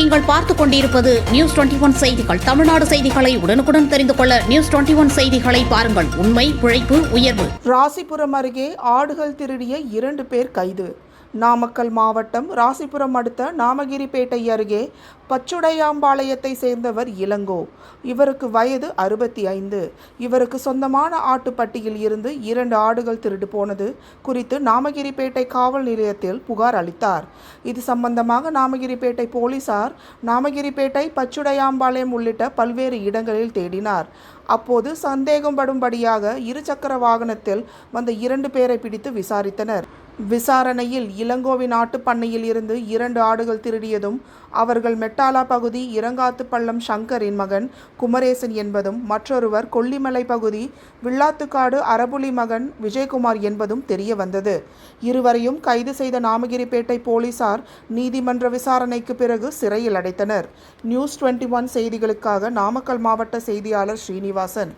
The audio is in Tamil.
நீங்கள் பார்த்துக் கொண்டிருப்பது நியூஸ் 21 செய்திகள். தமிழ்நாடு செய்திகளை உடனுக்குடன் தெரிந்து கொள்ள நியூஸ் 21 செய்திகளை பாருங்கள். உண்மை, உழைப்பு, உயர்வு. ராசிபுரம் அருகே ஆடுகள் திருடிய 2 பேர் கைது. நாமக்கல் மாவட்டம் ராசிபுரம் அடுத்த நாமகிரிப்பேட்டை அருகே பச்சுடையாம்பாளையத்தை சேர்ந்தவர் இளங்கோ. இவருக்கு வயது 65. இவருக்கு சொந்தமான ஆட்டுப்பட்டியில் இருந்து 2 ஆடுகள் திருடு போனது குறித்து நாமகிரிப்பேட்டை காவல் நிலையத்தில் புகார் அளித்தார். இது சம்பந்தமாக நாமகிரிப்பேட்டை போலீசார் நாமகிரிப்பேட்டை பச்சுடையாம்பாளையம் உள்ளிட்ட பல்வேறு இடங்களில் தேடினார். அப்போது சந்தேகப்படும்படியாக 2 சக்கர வாகனத்தில் வந்த 2 பேரை பிடித்து விசாரித்தனர். விசாரணையில் இளங்கோவின் ஆட்டுப்பண்ணையில் இருந்து 2 ஆடுகள் திருடியதும், அவர்கள் மெட்டாலா பகுதி இரங்காத்துப்பள்ளம் சங்கரின் மகன் குமரேசன் என்பதும், மற்றொருவர் கொல்லிமலை பகுதி வில்லாத்துக்காடு அரபுலி மகன் விஜயகுமார் என்பதும் தெரிய வந்தது. இருவரையும் கைது செய்த நாமகிரிப்பேட்டை போலீசார் நீதிமன்ற விசாரணைக்கு பிறகு சிறையில் அடைத்தனர். நியூஸ் 21 செய்திகளுக்காக நாமக்கல் மாவட்ட செய்தியாளர் ஸ்ரீனிவாசன்.